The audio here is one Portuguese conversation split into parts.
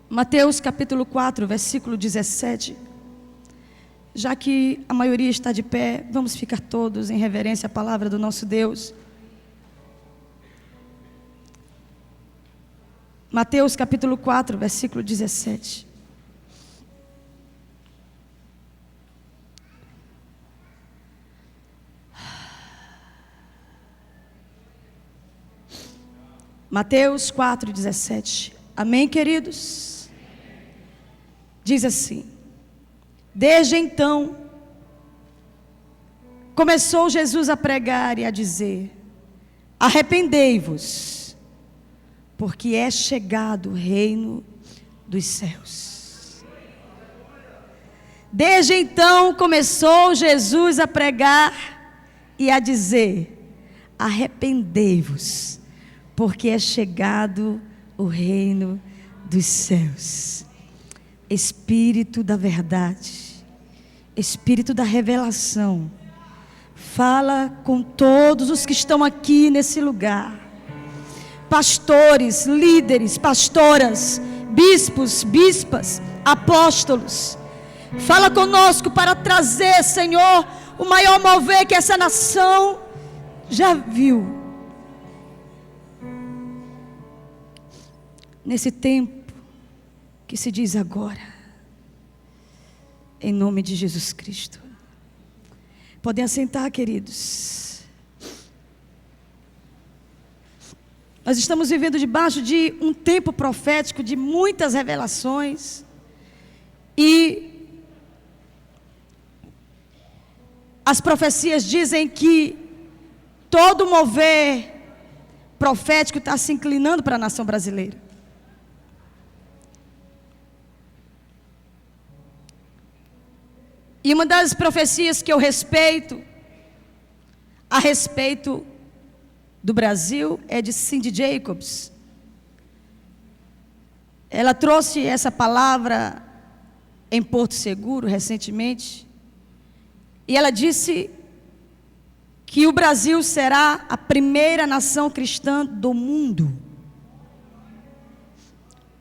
Mateus capítulo 4, versículo 17. Já que a maioria está de pé, vamos ficar todos em reverência à palavra do nosso Deus. Mateus capítulo 4, versículo 17. Mateus 4, 17. Amém, queridos? Diz assim: desde então, começou Jesus a pregar e a dizer: arrependei-vos, porque é chegado o reino dos céus. Desde então, começou Jesus a pregar e a dizer: arrependei-vos, porque é chegado o reino dos céus. Espírito da verdade, Espírito da revelação, fala com todos os que estão aqui nesse lugar. Pastores, líderes, pastoras, bispos, bispas, apóstolos. Fala conosco para trazer, Senhor, o maior mover que essa nação já viu. Nesse tempo que se diz agora, em nome de Jesus Cristo. Podem assentar, queridos. Nós estamos vivendo debaixo de um tempo profético de muitas revelações. E as profecias dizem que todo mover profético está se inclinando para a nação brasileira. E uma das profecias que eu respeito, a respeito do Brasil, é de Cindy Jacobs. Ela trouxe essa palavra em Porto Seguro recentemente. E ela disse que o Brasil será a primeira nação cristã do mundo.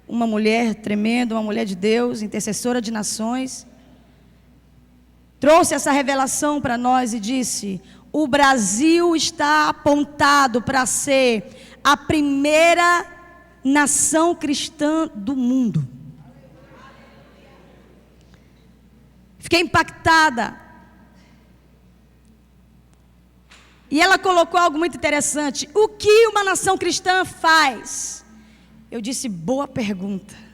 Uma mulher tremenda, uma mulher de Deus, intercessora de nações, trouxe essa revelação para nós e disse: o Brasil está apontado para ser a primeira nação cristã do mundo. Fiquei impactada. E ela colocou algo muito interessante: o que uma nação cristã faz? Eu disse: boa pergunta.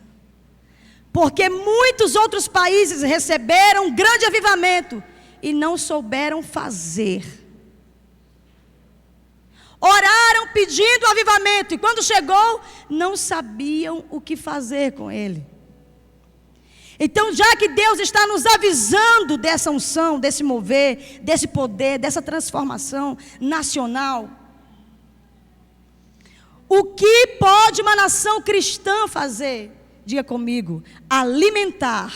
Porque muitos outros países receberam um grande avivamento e não souberam fazer. Oraram pedindo avivamento e quando chegou, não sabiam o que fazer com ele. Então, já que Deus está nos avisando dessa unção, desse mover, desse poder, dessa transformação nacional, o que pode uma nação cristã fazer? Diga comigo: alimentar.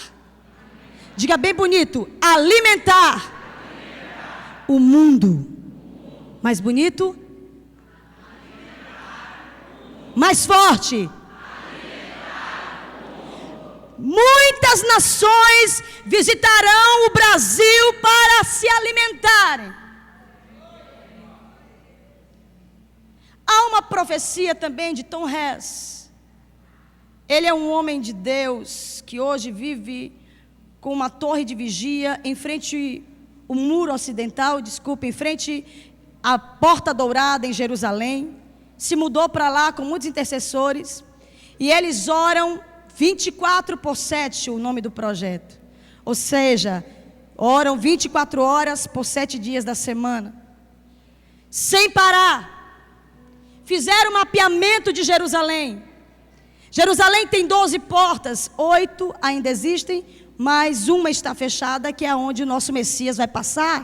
Diga bem bonito: alimentar o mundo. Mais bonito? Mais forte. Muitas nações visitarão o Brasil para se alimentarem. Há uma profecia também de Tom Hess. Ele é um homem de Deus que hoje vive com uma torre de vigia em frente ao muro ocidental, em frente à Porta Dourada em Jerusalém. Se mudou para lá com muitos intercessores e eles oram 24/7, o nome do projeto. Ou seja, oram 24 horas por 7 dias da semana, sem parar. Fizeram um mapeamento de Jerusalém. Jerusalém tem 12 portas, 8 ainda existem, mas uma está fechada, que é onde o nosso Messias vai passar.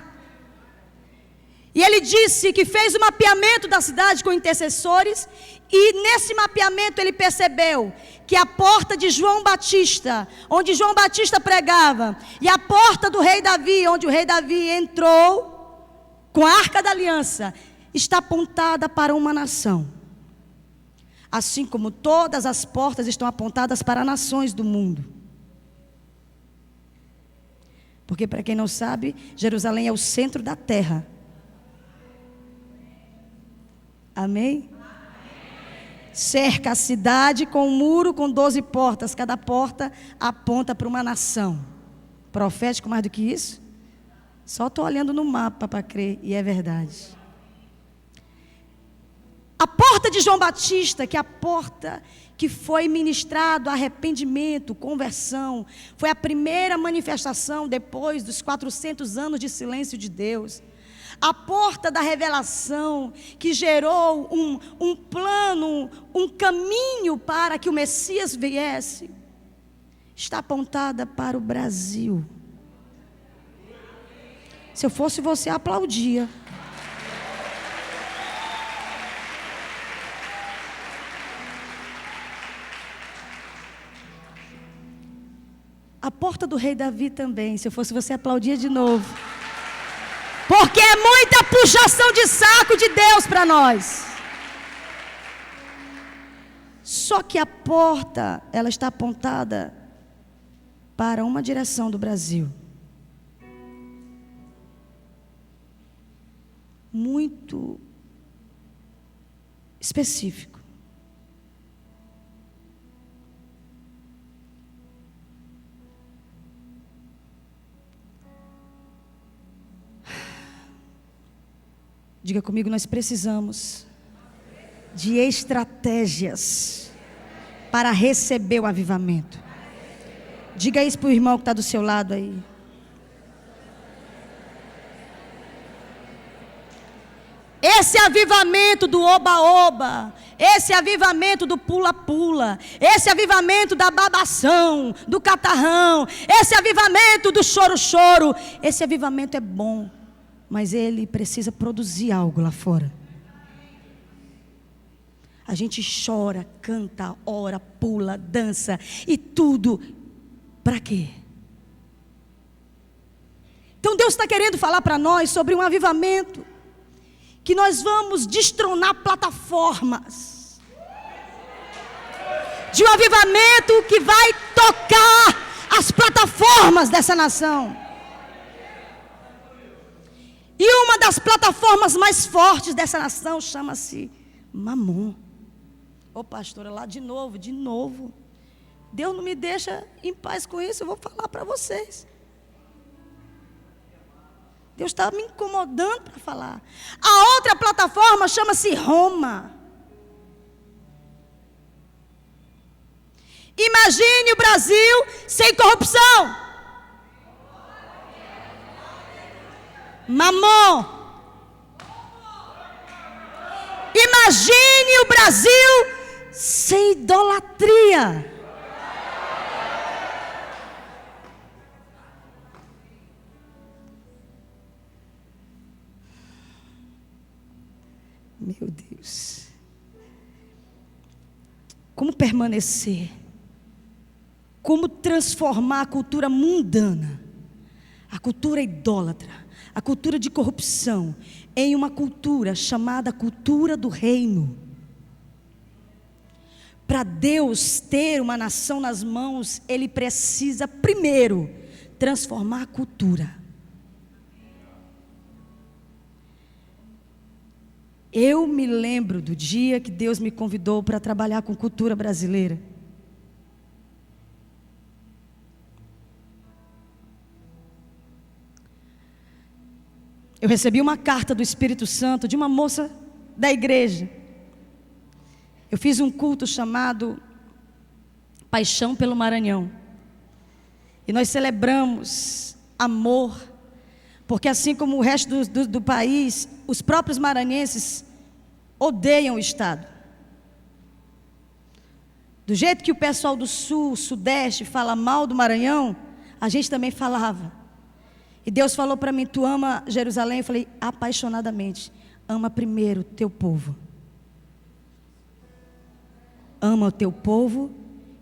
E ele disse que fez o mapeamento da cidade com intercessores, e nesse mapeamento ele percebeu que a porta de João Batista, onde João Batista pregava, e a porta do rei Davi, onde o rei Davi entrou com a Arca da Aliança, está apontada para uma nação. assim como todas as portas estão apontadas para nações do mundo. Porque, para quem não sabe, Jerusalém é o centro da terra. Amém? Cerca a cidade com um muro com 12 portas. Cada porta aponta para uma nação. Profético mais do que isso? Só estou olhando no mapa para crer, e é verdade. A porta de João Batista, que é a porta que foi ministrado arrependimento, conversão, foi a primeira manifestação depois dos 400 anos de silêncio de Deus. A porta da revelação, que gerou um plano, um caminho para que o Messias viesse, está apontada para o Brasil. Se eu fosse você, aplaudia. A porta do rei Davi também, se eu fosse você, aplaudia de novo. Porque é muita puxação de saco de Deus para nós. Só que a porta, ela está apontada para uma direção do Brasil. Muito específico. Diga comigo, nós precisamos de estratégias para receber o avivamento. Diga isso para o irmão que está do seu lado aí. Esse avivamento do oba-oba, esse avivamento do pula-pula, esse avivamento da babação, do catarrão, esse avivamento do choro-choro, esse avivamento é bom. Mas ele precisa produzir algo lá fora. A gente chora, canta, ora, pula, dança e tudo. Para quê? Então Deus está querendo falar para nós sobre um avivamento. Que nós vamos destronar plataformas. De um avivamento que vai tocar as plataformas dessa nação. E uma das plataformas mais fortes dessa nação chama-se Mamon. Ô pastora, lá de novo. Deus não me deixa em paz com isso, eu vou falar para vocês. Deus está me incomodando para falar. A outra plataforma chama-se Roma. Imagine o Brasil sem corrupção. Mamon. Imagine o Brasil sem idolatria. Meu Deus. Como permanecer? Como transformar a cultura mundana, a cultura idólatra, a cultura de corrupção, em uma cultura chamada cultura do reino. Para Deus ter uma nação nas mãos, Ele precisa primeiro transformar a cultura. Eu me lembro do dia que Deus me convidou para trabalhar com cultura brasileira. Eu recebi uma carta do Espírito Santo de uma moça da igreja. Eu fiz um culto chamado Paixão pelo Maranhão. E nós celebramos amor, porque assim como o resto do país, os próprios maranhenses odeiam o Estado. Do jeito que o pessoal do Sul, Sudeste fala mal do Maranhão, a gente também falava. E Deus falou para mim, tu ama Jerusalém? Eu falei, apaixonadamente. Ama primeiro o teu povo. Ama o teu povo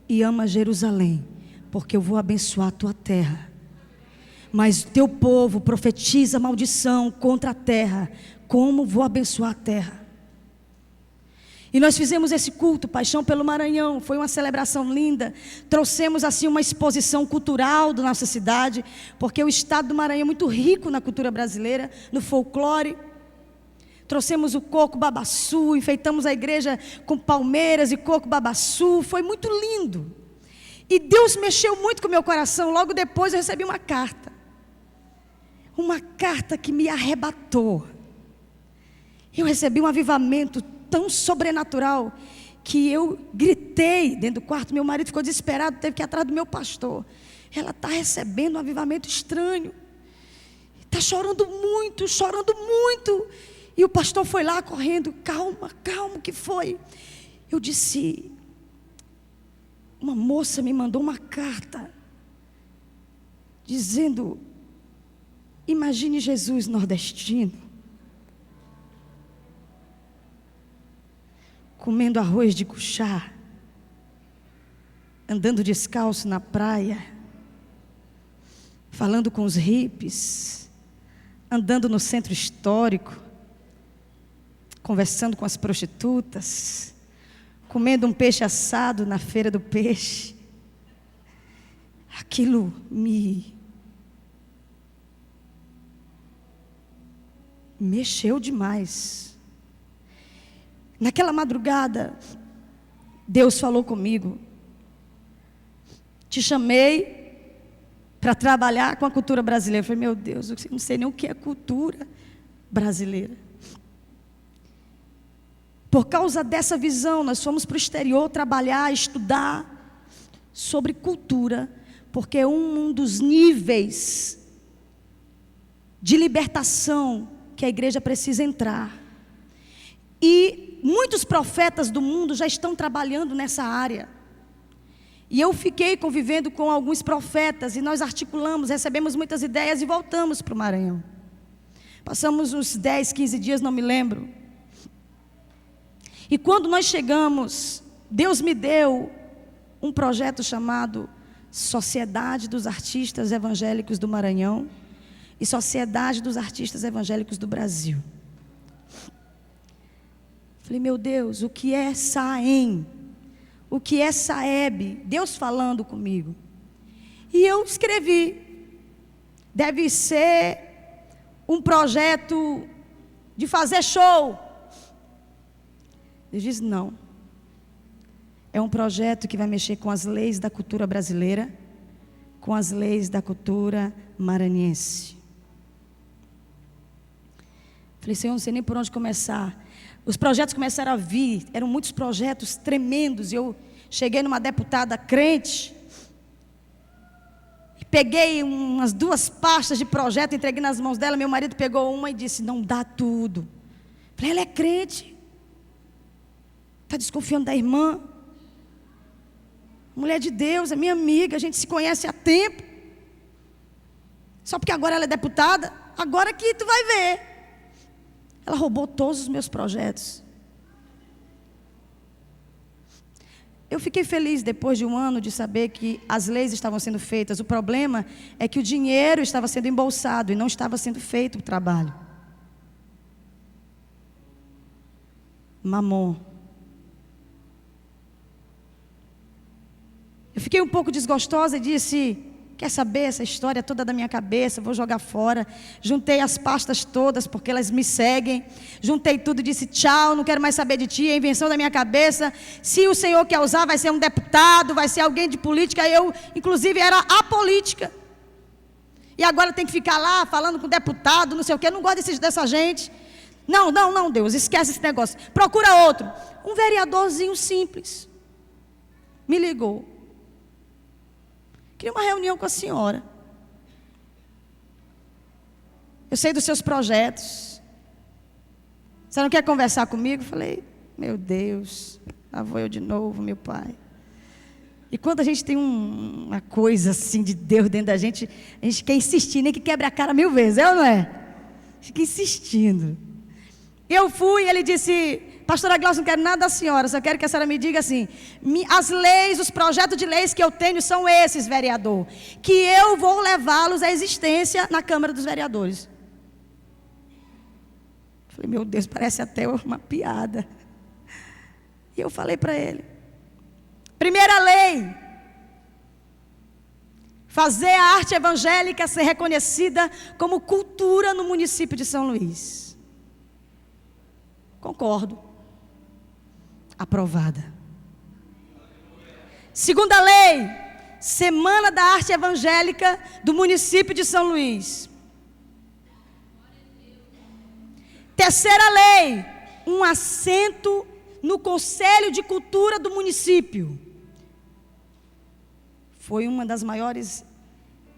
e ama Jerusalém, porque eu vou abençoar a tua terra. Mas o teu povo profetiza maldição contra a terra. Como vou abençoar a terra? E nós fizemos esse culto, Paixão pelo Maranhão. Foi uma celebração linda. Trouxemos assim uma exposição cultural da nossa cidade, porque o estado do Maranhão é muito rico na cultura brasileira, no folclore. Trouxemos o coco babaçu, enfeitamos a igreja com palmeiras e coco babaçu. Foi muito lindo. E Deus mexeu muito com o meu coração. Logo depois eu recebi uma carta. Uma carta que me arrebatou. Eu recebi um avivamento tão sobrenatural que eu gritei dentro do quarto. Meu marido ficou desesperado, teve que ir atrás do meu pastor. Ela está recebendo um avivamento estranho. Está chorando muito, chorando muito. E o pastor foi lá correndo. Calma, calma, o que foi? Eu disse, uma moça me mandou uma carta dizendo, imagine Jesus nordestino, comendo arroz de cuchá, andando descalço na praia, falando com os hippies, andando no centro histórico, conversando com as prostitutas, comendo um peixe assado na feira do peixe. Aquilo me mexeu demais. Naquela madrugada, Deus falou comigo. Te chamei para trabalhar com a cultura brasileira. Eu falei, meu Deus, eu não sei nem o que é cultura brasileira. Por causa dessa visão, nós fomos para o exterior trabalhar, estudar sobre cultura, porque um dos níveis de libertação que a igreja precisa entrar. E muitos profetas do mundo já estão trabalhando nessa área. E eu fiquei convivendo com alguns profetas e nós articulamos, recebemos muitas ideias e voltamos para o Maranhão. Passamos uns 10, 15 dias, não me lembro. E quando nós chegamos, Deus me deu um projeto chamado Sociedade dos Artistas Evangélicos do Maranhão e Sociedade dos Artistas Evangélicos do Brasil. Falei, meu Deus, o que é SAEM? O que é SAEB? Deus falando comigo. E eu escrevi. Deve ser um projeto de fazer show. Ele diz, não. É um projeto que vai mexer com as leis da cultura brasileira, com as leis da cultura maranhense. Falei, Senhor, não sei nem por onde começar. Os projetos começaram a vir, eram muitos projetos tremendos. Eu cheguei numa deputada crente, e peguei umas 2 pastas de projeto, entreguei nas mãos dela. Meu marido pegou uma e disse, não dá tudo. Falei, ela é crente. Está desconfiando da irmã? Mulher de Deus, é minha amiga, a gente se conhece há tempo. Só porque agora ela é deputada, agora que tu vai ver. Ela roubou todos os meus projetos. Eu fiquei feliz depois de um ano de saber que as leis estavam sendo feitas. O problema é que o dinheiro estava sendo embolsado e não estava sendo feito o trabalho. Mamon. Eu fiquei um pouco desgostosa e disse, quer saber, essa história toda da minha cabeça, vou jogar fora. Juntei as pastas todas, porque elas me seguem. Juntei tudo e disse, tchau, não quero mais saber de ti, é invenção da minha cabeça. Se o Senhor quer usar, vai ser um deputado, vai ser alguém de política. Eu, inclusive, era apolítica. E agora tem que ficar lá falando com deputado, não sei o quê. Eu não gosto dessa gente. Não, Deus, esquece esse negócio. Procura outro. Um vereadorzinho simples me ligou. Queria uma reunião com a senhora. Eu sei dos seus projetos. Você não quer conversar comigo? Eu falei, meu Deus, lá vou eu de novo, meu pai. E quando a gente tem uma coisa assim de Deus dentro da gente, a gente quer insistir, nem que quebre a cara 1000 vezes, é ou não é? A gente fica insistindo. Eu fui e ele disse, pastora Glaucia, não quero nada da senhora, só quero que a senhora me diga assim, as leis, os projetos de leis que eu tenho são esses, vereador, que eu vou levá-los à existência na Câmara dos Vereadores. Falei, meu Deus, parece até uma piada. E eu falei para ele: primeira lei, fazer a arte evangélica ser reconhecida como cultura no município de São Luís. Concordo. Aprovada. Segunda lei, Semana da Arte Evangélica do município de São Luís. Terceira lei, um assento no Conselho de Cultura do município. Foi uma das maiores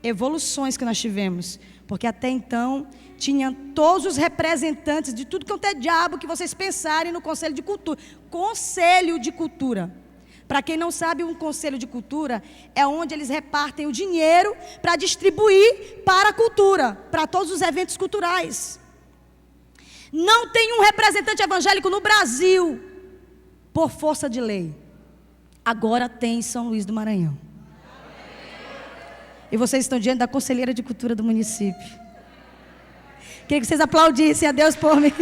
evoluções que nós tivemos, porque até então tinha todos os representantes de tudo que é diabo que vocês pensarem no Conselho de Cultura. Conselho de Cultura. Para quem não sabe, um Conselho de Cultura é onde eles repartem o dinheiro para distribuir para a cultura, para todos os eventos culturais. Não tem um representante evangélico no Brasil, por força de lei. Agora tem em São Luís do Maranhão. E vocês estão diante da conselheira de cultura do município. Queria que vocês aplaudissem a Deus por mim.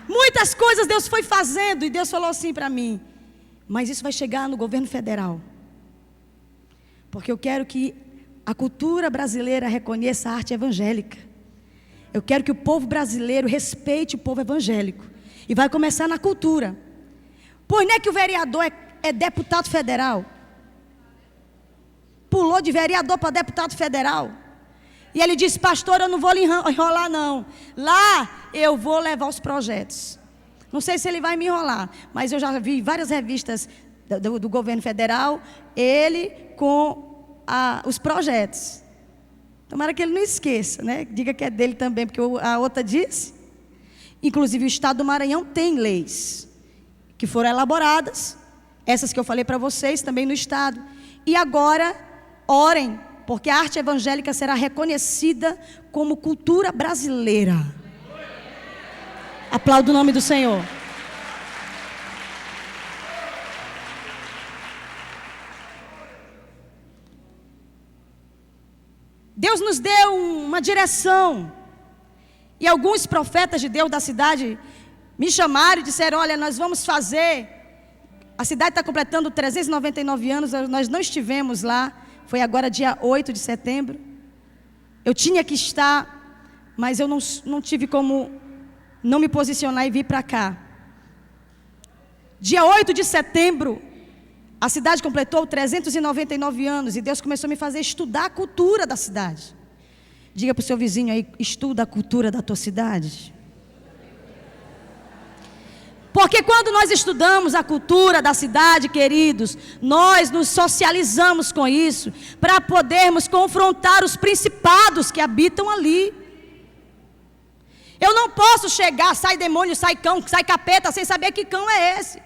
Muitas coisas Deus foi fazendo, e Deus falou assim para mim: mas isso vai chegar no governo federal, porque eu quero que a cultura brasileira reconheça a arte evangélica. Eu quero que o povo brasileiro respeite o povo evangélico, e vai começar na cultura. Pois não é que o vereador é deputado federal, pulou de vereador para deputado federal, e ele disse: pastor, eu não vou lhe enrolar não, lá eu vou levar os projetos. Não sei se ele vai me enrolar, mas eu já vi várias revistas do governo federal, ele com os projetos. Tomara que ele não esqueça, né? Diga que é dele também, porque a outra disse. Inclusive o estado do Maranhão tem leis que foram elaboradas, essas que eu falei para vocês também no estado. E agora, orem, porque a arte evangélica será reconhecida como cultura brasileira. Aplauda o nome do Senhor. Deus nos deu uma direção. E alguns profetas de Deus da cidade me chamaram e disseram: olha, nós vamos fazer. A cidade está completando 399 anos, nós não estivemos lá. Foi agora dia 8 de setembro. Eu tinha que estar, mas eu não tive como não me posicionar e vir para cá. Dia 8 de setembro, a cidade completou 399 anos. E Deus começou a me fazer estudar a cultura da cidade. Diga para o seu vizinho aí: estuda a cultura da tua cidade. Porque quando nós estudamos a cultura da cidade, queridos, nós nos socializamos com isso, para podermos confrontar os principados que habitam ali. Eu não posso chegar, sai demônio, sai cão, sai capeta, sem saber que cão é esse.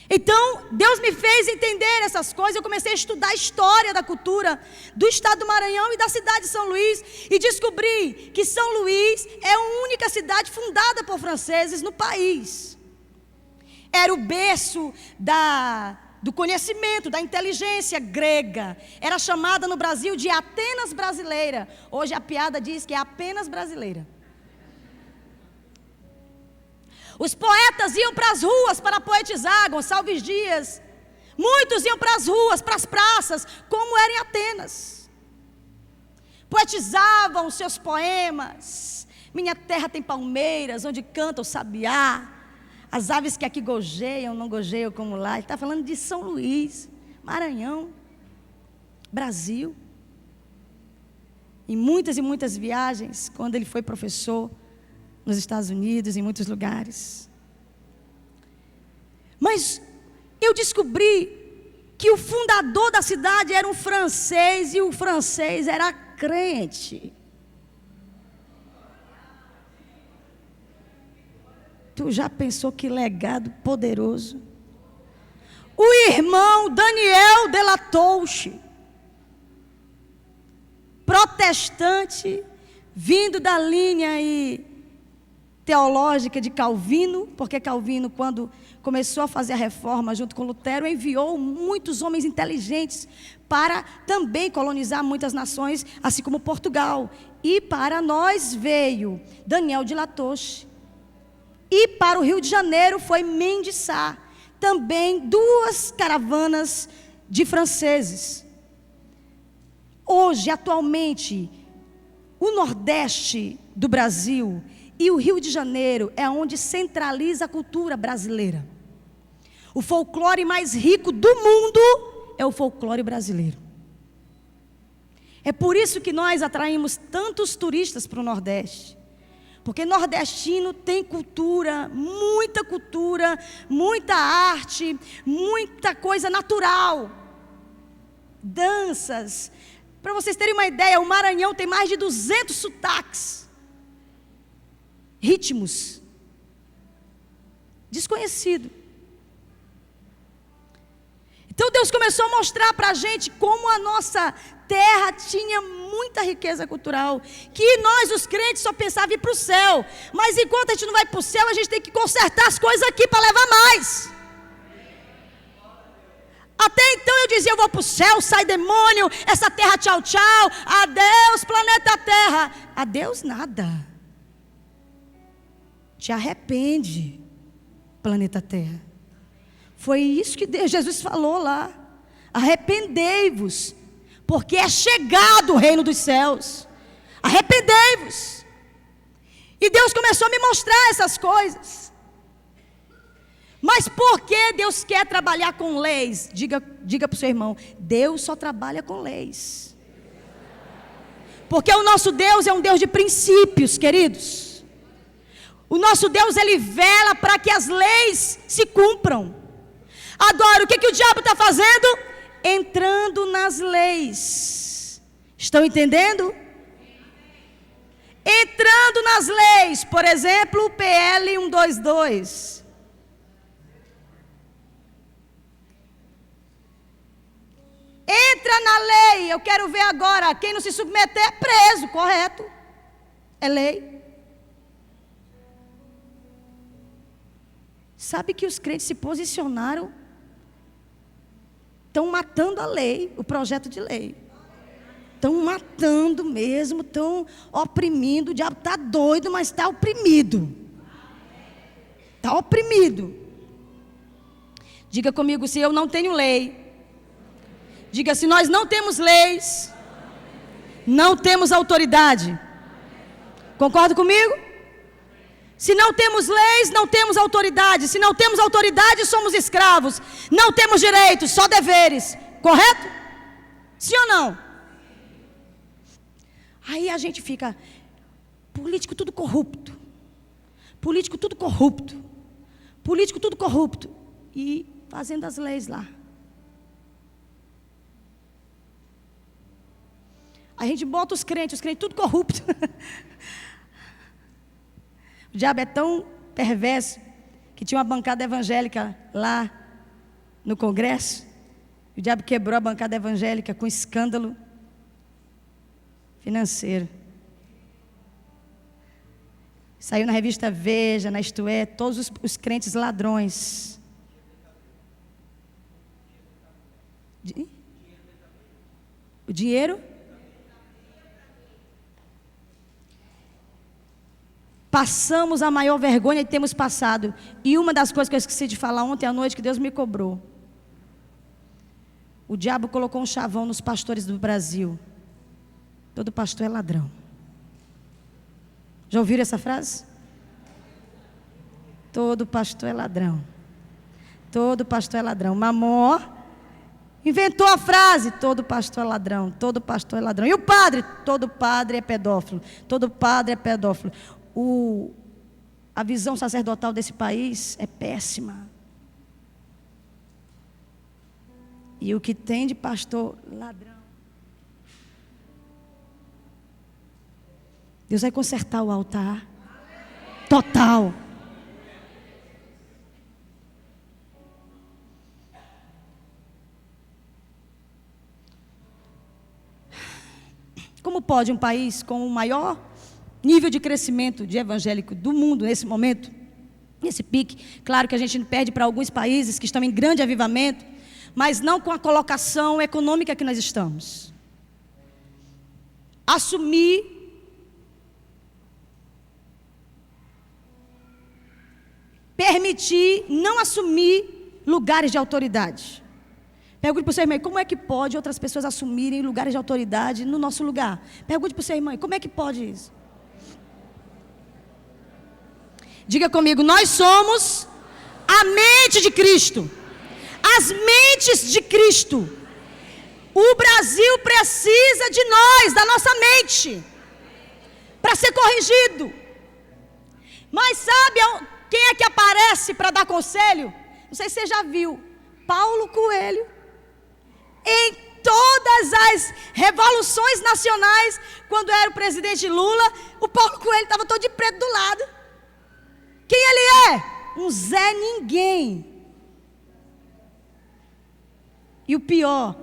Então, Deus me fez entender essas coisas. Eu comecei a estudar a história da cultura do estado do Maranhão e da cidade de São Luís, e descobri que São Luís é a única cidade fundada por franceses no país. Era o berço do conhecimento, da inteligência grega. Era chamada no Brasil de Atenas brasileira. Hoje a piada diz que é apenas brasileira. Os poetas iam para as ruas para poetizar, Gonçalves Dias. Muitos iam para as ruas, para as praças, como era em Atenas. Poetizavam os seus poemas. Minha terra tem palmeiras, onde canta o sabiá. As aves que aqui gojeiam, não gojeiam como lá. Ele está falando de São Luís, Maranhão, Brasil. Em muitas e muitas viagens, quando ele foi professor nos Estados Unidos, em muitos lugares. Mas eu descobri que o fundador da cidade era um francês, e o francês era crente. Tu já pensou que legado poderoso? O irmão Daniel de la Touche, protestante, vindo da linha aí teológica de Calvino, porque Calvino, quando começou a fazer a reforma junto com Lutero, enviou muitos homens inteligentes para também colonizar muitas nações, assim como Portugal. E para nós veio Daniel de Latouche. E para o Rio de Janeiro foi Mendes Sá, também 2 caravanas de franceses. Hoje, atualmente, o Nordeste do Brasil e o Rio de Janeiro é onde centraliza a cultura brasileira. O folclore mais rico do mundo é o folclore brasileiro. É por isso que nós atraímos tantos turistas para o Nordeste. Porque nordestino tem cultura, muita arte, muita coisa natural. Danças. Para vocês terem uma ideia, o Maranhão tem mais de 200 sotaques. Ritmos. Desconhecido. Então Deus começou a mostrar para a gente como a nossa terra tinha muita riqueza cultural, que nós os crentes só pensávamos em ir para o céu, mas enquanto a gente não vai para o céu, a gente tem que consertar as coisas aqui para levar mais. Até então eu dizia, eu vou para o céu, sai demônio, essa terra tchau tchau, adeus planeta Terra. Adeus nada. Te arrepende, planeta Terra. Foi isso que Jesus falou lá. Arrependei-vos, porque é chegado o reino dos céus. Arrependei-vos. E Deus começou a me mostrar essas coisas. Mas por que Deus quer trabalhar com leis? Diga para o seu irmão, Deus só trabalha com leis. Porque o nosso Deus é um Deus de princípios, queridos. O nosso Deus, Ele vela para que as leis se cumpram. Agora, o que o diabo está fazendo? Entrando nas leis. Estão entendendo? Entrando nas leis. Por exemplo, o PL 122. Entra na lei. Eu quero ver agora. Quem não se submeter é preso, correto? É lei. Sabe que os crentes se posicionaram? Estão matando a lei, o projeto de lei. Estão matando mesmo, estão oprimindo. O diabo está doido, mas está oprimido. Está oprimido. Diga comigo, se eu não tenho lei. Diga, se nós não temos leis, não temos autoridade. Concorda comigo? Se não temos leis, não temos autoridade. Se não temos autoridade, somos escravos. Não temos direitos, só deveres. Correto? Sim ou não? Aí a gente fica, político tudo corrupto. Político tudo corrupto. Político tudo corrupto. E fazendo as leis lá. A gente bota os crentes tudo corrupto. O diabo é tão perverso que tinha uma bancada evangélica lá no Congresso. O diabo quebrou a bancada evangélica com escândalo financeiro. Saiu na revista Veja, na Isto É, todos os crentes ladrões. O dinheiro? Passamos a maior vergonha que temos passado. E uma das coisas que eu esqueci de falar ontem à noite, que Deus me cobrou. O diabo colocou um chavão nos pastores do Brasil. Todo pastor é ladrão. Já ouviram essa frase? Todo pastor é ladrão. Todo pastor é ladrão. Mamó inventou a frase, todo pastor é ladrão. Todo pastor é ladrão. E o padre? Todo padre é pedófilo. Todo padre é pedófilo. A visão sacerdotal desse país é péssima. E o que tem de pastor ladrão? Deus vai consertar o altar. Total. Como pode um país com o maior nível de crescimento de evangélico do mundo nesse momento, nesse pique. Claro que a gente perde para alguns países que estão em grande avivamento, mas não com a colocação econômica que nós estamos. Não assumir lugares de autoridade. Pergunte para o seu irmão, como é que pode outras pessoas assumirem lugares de autoridade no nosso lugar? Pergunte para o seu irmão, como é que pode isso? Diga comigo, nós somos a mente de Cristo. As mentes de Cristo. O Brasil precisa de nós, da nossa mente, para ser corrigido. Mas sabe quem é que aparece para dar conselho? Não sei se você já viu. Paulo Coelho. Em todas as revoluções nacionais, quando era o presidente Lula, o Paulo Coelho estava todo de preto do lado. Quem ele é? Um Zé Ninguém. E o pior,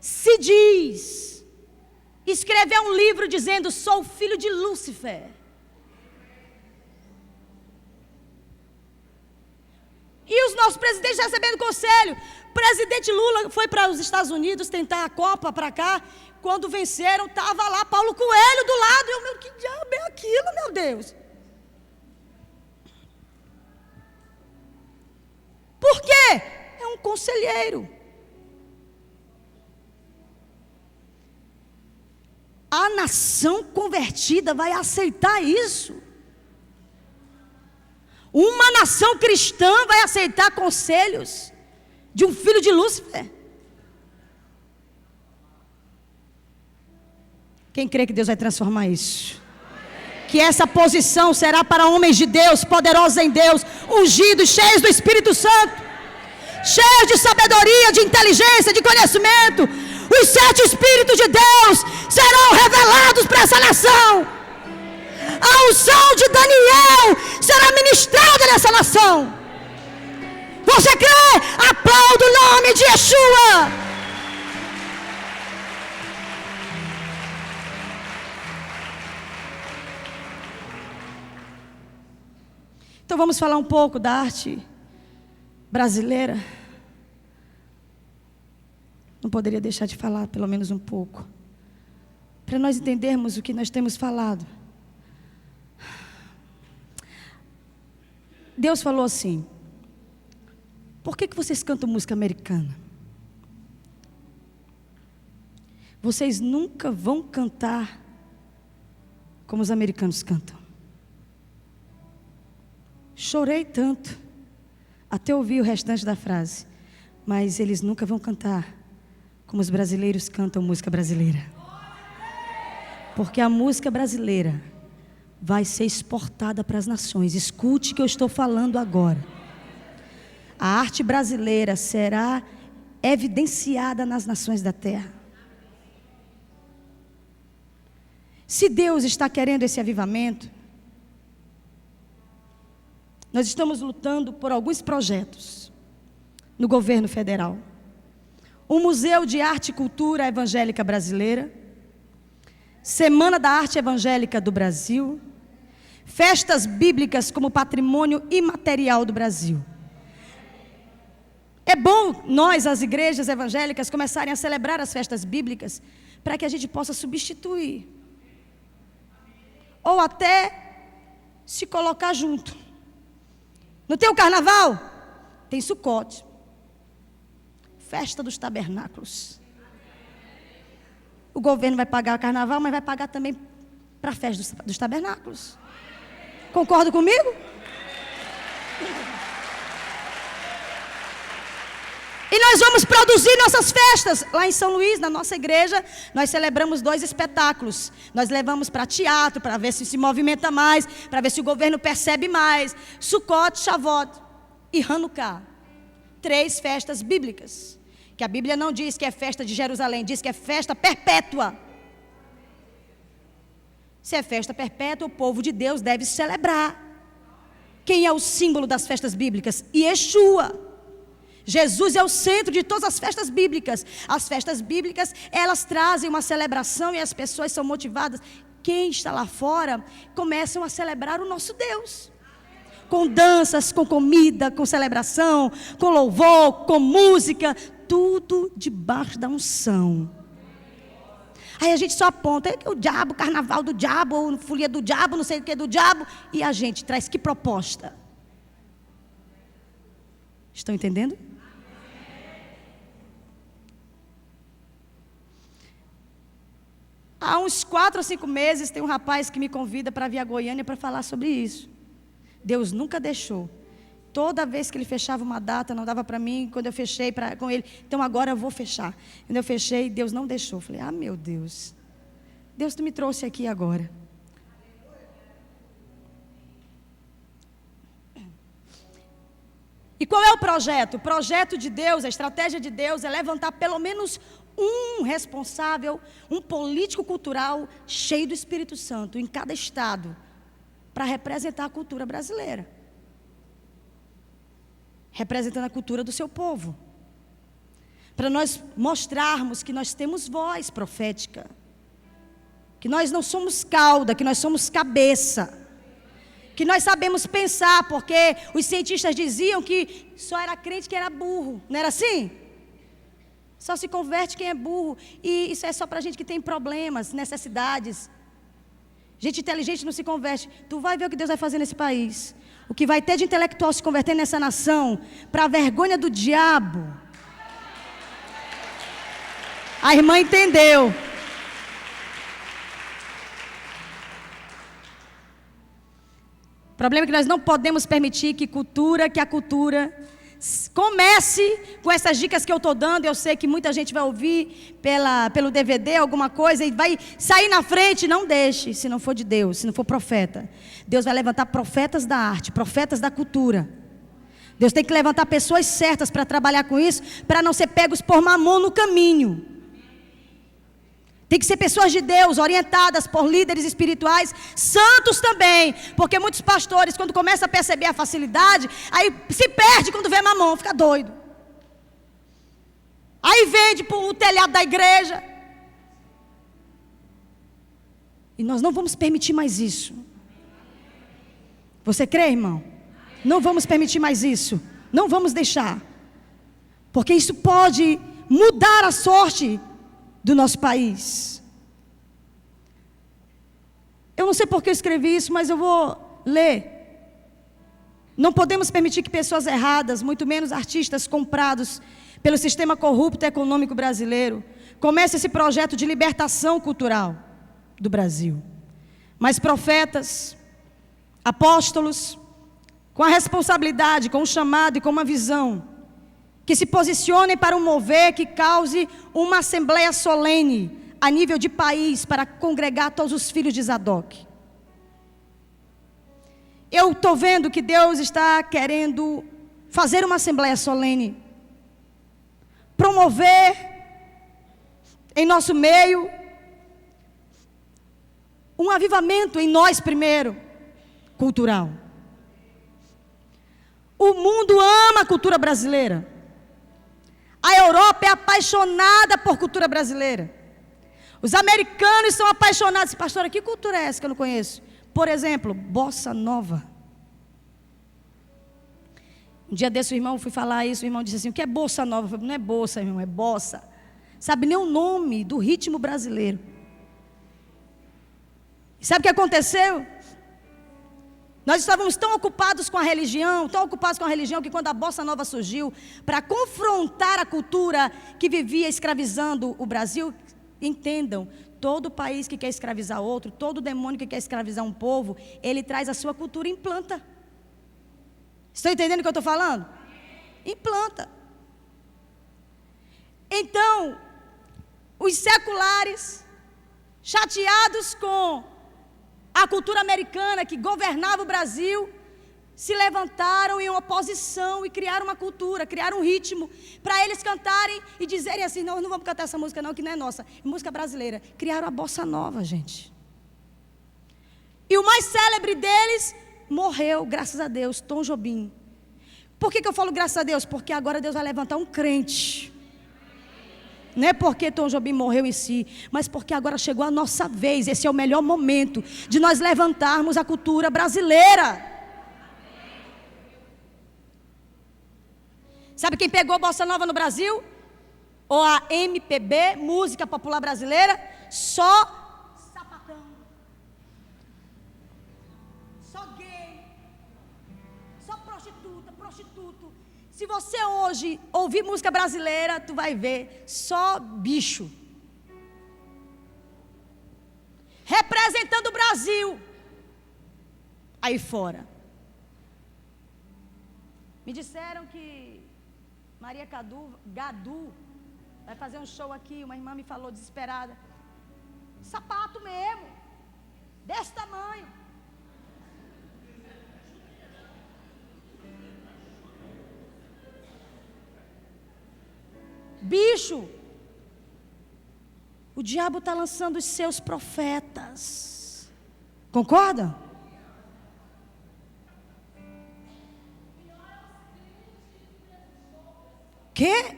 se diz, escreveu um livro dizendo, sou filho de Lúcifer. E os nossos presidentes recebendo conselho. O presidente Lula foi para os Estados Unidos tentar a Copa para cá. Quando venceram, estava lá Paulo Coelho do lado. Eu, que diabo é aquilo, meu Deus? Por quê? É um conselheiro. A nação convertida vai aceitar isso. Uma nação cristã vai aceitar conselhos de um filho de Lúcifer? Quem crê que Deus vai transformar isso? Que essa posição será para homens de Deus, poderosos em Deus, ungidos, cheios do Espírito Santo, cheios de sabedoria, de inteligência, de conhecimento. Os 7 Espíritos de Deus serão revelados para essa nação. A unção de Daniel será ministrada nessa nação. Você crê? Aplauda o nome de Yeshua. Então vamos falar um pouco da arte brasileira. Não poderia deixar de falar pelo menos um pouco, para nós entendermos o que nós temos falado. Deus falou assim: por que vocês cantam música americana? Vocês nunca vão cantar como os americanos cantam. Chorei tanto, até ouvir o restante da frase. Mas eles nunca vão cantar como os brasileiros cantam música brasileira. Porque a música brasileira vai ser exportada para as nações. Escute o que eu estou falando agora. A arte brasileira será evidenciada nas nações da terra. Se Deus está querendo esse avivamento, nós estamos lutando por alguns projetos no governo federal. O Museu de Arte e Cultura Evangélica Brasileira, Semana da Arte Evangélica do Brasil, festas bíblicas como patrimônio imaterial do Brasil. É bom nós, as igrejas evangélicas, começarem a celebrar as festas bíblicas para que a gente possa substituir. Ou até se colocar junto. Não tem o carnaval? Tem Sucote. Festa dos tabernáculos. O governo vai pagar o carnaval, mas vai pagar também para a festa dos tabernáculos. Concorda comigo? E nós vamos produzir nossas festas. Lá em São Luís, na nossa igreja, nós celebramos 2 espetáculos. Nós levamos para teatro, para ver se movimenta mais, para ver se o governo percebe mais. Sucote, Shavuot e Hanukkah. 3 festas bíblicas. Que a Bíblia não diz que é festa de Jerusalém, diz que é festa perpétua. Se é festa perpétua, o povo de Deus deve celebrar. Quem é o símbolo das festas bíblicas? Yeshua. Jesus é o centro de todas as festas bíblicas. As festas bíblicas, elas trazem uma celebração e as pessoas são motivadas. quem está lá fora começam a celebrar o nosso Deus. Com danças, com comida, com celebração, com louvor, com música, tudo debaixo da unção. Aí a gente só aponta, o diabo, carnaval do diabo, ou folia do diabo, não sei o que do diabo, e a gente traz que proposta? Estão entendendo? Há uns 4 ou 5 meses, tem um rapaz que me convida para vir a Goiânia para falar sobre isso. Deus nunca deixou. Toda vez que ele fechava uma data, não dava para mim. Quando eu fechei com ele, então agora eu vou fechar. Quando eu fechei, Deus não deixou. Falei, meu Deus. Deus, tu me trouxe aqui agora. E qual é o projeto? O projeto de Deus, a estratégia de Deus é levantar pelo menos um responsável, um político cultural cheio do Espírito Santo em cada estado, para representar a cultura brasileira. Representando a cultura do seu povo. Para nós mostrarmos que nós temos voz profética. Que nós não somos cauda, que nós somos cabeça. Que nós sabemos pensar, porque os cientistas diziam que só era crente quem era burro. Não era assim? Só se converte quem é burro. E isso é só para gente que tem problemas, necessidades. Gente inteligente não se converte. Tu vai ver o que Deus vai fazer nesse país. O que vai ter de intelectual se converter nessa nação, para a vergonha do diabo. A irmã entendeu. O problema é que nós não podemos permitir que a cultura comece com essas dicas que eu estou dando. Eu sei que muita gente vai ouvir pelo DVD alguma coisa e vai sair na frente. Não deixe, se não for de Deus, se não for profeta. Deus vai levantar profetas da arte, profetas da cultura. Deus tem que levantar pessoas certas para trabalhar com isso, para não ser pegos por mamon no caminho. Tem que ser pessoas de Deus, orientadas por líderes espirituais, santos também. Porque muitos pastores, quando começam a perceber a facilidade, aí se perde quando vê mamão, fica doido. Aí vende para o telhado da igreja. E nós não vamos permitir mais isso. Você crê, irmão? Não vamos permitir mais isso. Não vamos deixar. Porque isso pode mudar a sorte do nosso país. Eu não sei por que eu escrevi isso, mas eu vou ler. Não podemos permitir que pessoas erradas, muito menos artistas comprados pelo sistema corrupto econômico brasileiro, comecem esse projeto de libertação cultural do Brasil. Mas profetas, apóstolos, com a responsabilidade, com o chamado e com uma visão, que se posicionem para um mover que cause uma assembleia solene a nível de país para congregar todos os filhos de Zadok. Eu estou vendo que Deus está querendo fazer uma assembleia solene, promover em nosso meio um avivamento em nós primeiro, cultural. O mundo ama a cultura brasileira. A Europa é apaixonada por cultura brasileira. Os americanos são apaixonados. Pastora, que cultura é essa que eu não conheço? Por exemplo, bossa nova. Um dia desse o irmão, fui falar isso, o irmão disse assim, o que é bossa nova? Eu falei, não é bossa, irmão, é bossa. Sabe nem o nome do ritmo brasileiro. E sabe o que aconteceu? Nós estávamos tão ocupados com a religião, que quando a bossa nova surgiu, para confrontar a cultura que vivia escravizando o Brasil, entendam, todo país que quer escravizar outro, todo demônio que quer escravizar um povo, ele traz a sua cultura e implanta. Estão entendendo o que eu estou falando? Implanta. Então, os seculares, chateados com a cultura americana que governava o Brasil, se levantaram em oposição e criaram uma cultura, criaram um ritmo para eles cantarem e dizerem assim, não vamos cantar essa música não, que não é nossa, é música brasileira. Criaram a bossa nova, gente. E o mais célebre deles morreu, graças a Deus, Tom Jobim. Por que eu falo graças a Deus? Porque agora Deus vai levantar um crente Não é porque Tom Jobim morreu em si, mas porque agora chegou a nossa vez. Esse é o melhor momento de nós levantarmos a cultura brasileira. Sabe quem pegou a bossa nova no Brasil? Ou a MPB, música popular brasileira? Só sapatão, só gay, só prostituta, prostituto. Se você hoje ouvir música brasileira, tu vai ver só bicho representando o Brasil aí fora. Me disseram que Maria Gadu vai fazer um show aqui. Uma irmã me falou desesperada: sapato mesmo, desse tamanho. Bicho, o diabo está lançando os seus profetas. Concorda? Quê?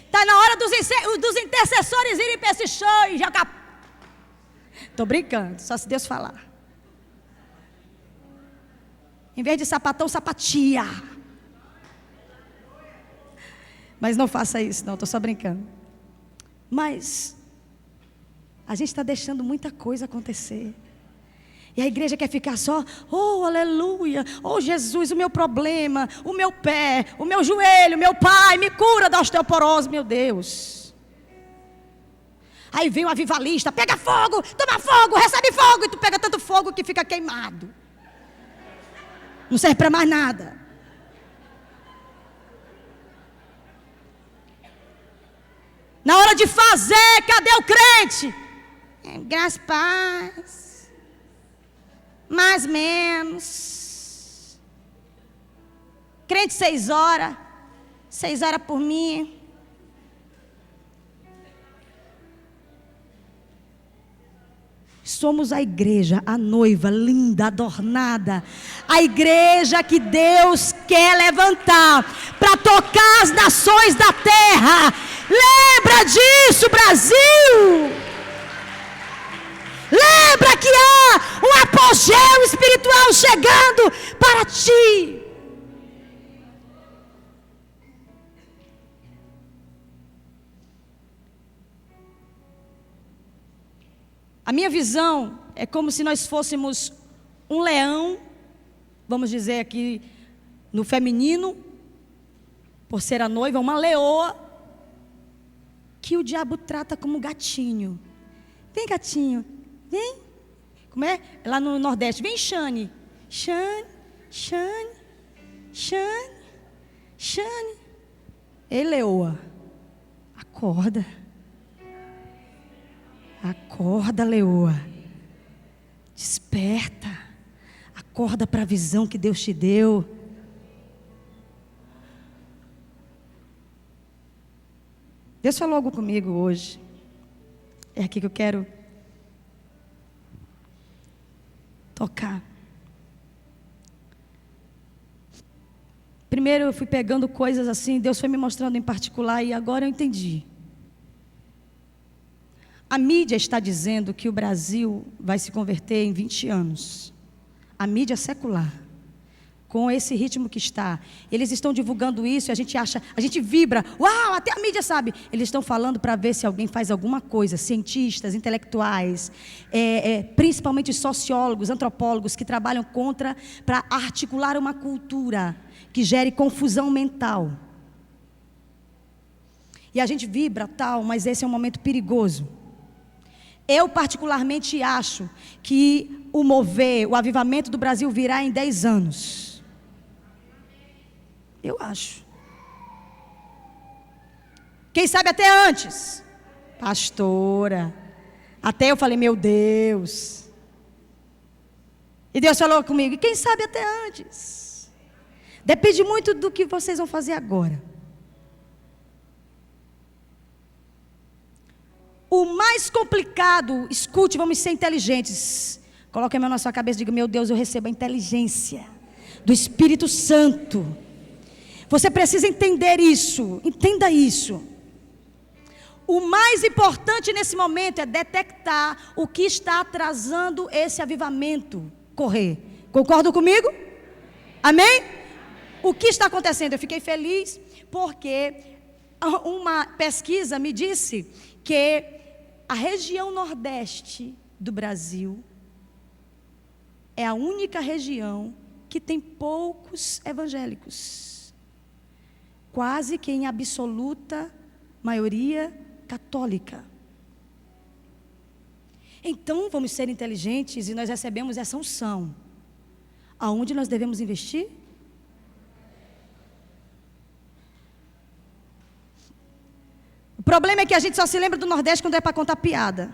Está na hora dos intercessores irem para esse show e jogar. Estou brincando, só se Deus falar. Em vez de sapatão, sapatia. Mas não faça isso, não, estou só brincando. Mas a gente está deixando muita coisa acontecer. E a igreja quer ficar só: oh, aleluia, oh, Jesus, o meu problema, o meu pé, o meu joelho, meu pai, me cura da osteoporose, meu Deus. Aí vem o avivalista: pega fogo, toma fogo, recebe fogo. E tu pega tanto fogo que fica queimado. Não serve para mais nada. Na hora de fazer, cadê o crente? Graças, paz. Mais menos. Crente 6 horas. 6 horas por mim. Somos a igreja, a noiva linda, adornada. A igreja que Deus quer levantar para tocar as nações da terra. Lembra disso, Brasil. Lembra que há um apogeu espiritual chegando para ti. A minha visão é como se nós fôssemos um leão, vamos dizer aqui no feminino, por ser a noiva, uma leoa, que o diabo trata como gatinho. Vem, gatinho, vem. Como é? Lá no Nordeste, vem, Xane. Xane, Xane, Xane, Xane. Ei, leoa, acorda. Acorda, leoa. Desperta. Acorda para a visão que Deus te deu. Deus falou algo comigo hoje. É aqui que eu quero tocar. Primeiro eu fui pegando coisas assim, Deus foi me mostrando em particular e agora eu entendi. A mídia está dizendo que o Brasil vai se converter em 20 anos. A mídia secular. Com esse ritmo que está. Eles estão divulgando isso e a gente acha, a gente vibra. Uau, até a mídia sabe. Eles estão falando para ver se alguém faz alguma coisa. Cientistas, intelectuais, principalmente sociólogos, antropólogos que trabalham para articular uma cultura que gere confusão mental. E a gente vibra tal, mas esse é um momento perigoso. Eu particularmente acho que o mover, o avivamento do Brasil virá em 10 anos. Eu acho. Quem sabe até antes? Pastora. Até eu falei, meu Deus. E Deus falou comigo, e quem sabe até antes? Depende muito do que vocês vão fazer agora. O mais complicado, escute, vamos ser inteligentes. Coloque a mão na sua cabeça e diga, meu Deus, eu recebo a inteligência do Espírito Santo. Você precisa entender isso, entenda isso. O mais importante nesse momento é detectar o que está atrasando esse avivamento correr. Concordam comigo? Amém? O que está acontecendo? Eu fiquei feliz porque uma pesquisa me disse que a região nordeste do Brasil é a única região que tem poucos evangélicos. Quase que em absoluta maioria católica. Então, vamos ser inteligentes e nós recebemos essa unção. Aonde nós devemos investir? O problema é que a gente só se lembra do Nordeste quando é para contar piada.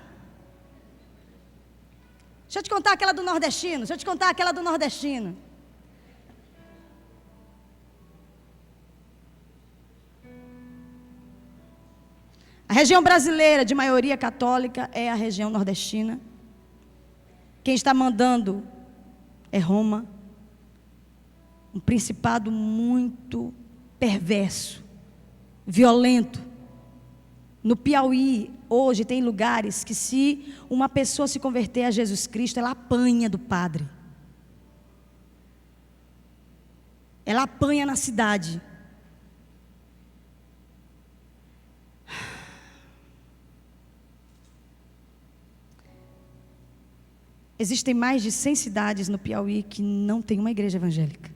Deixa eu te contar aquela do nordestino. A região brasileira de maioria católica é a região nordestina. Quem está mandando é Roma. Um principado muito perverso, violento. No Piauí, hoje, tem lugares que se uma pessoa se converter a Jesus Cristo, ela apanha do padre. Ela apanha na cidade. Existem mais de 100 cidades no Piauí que não tem uma igreja evangélica.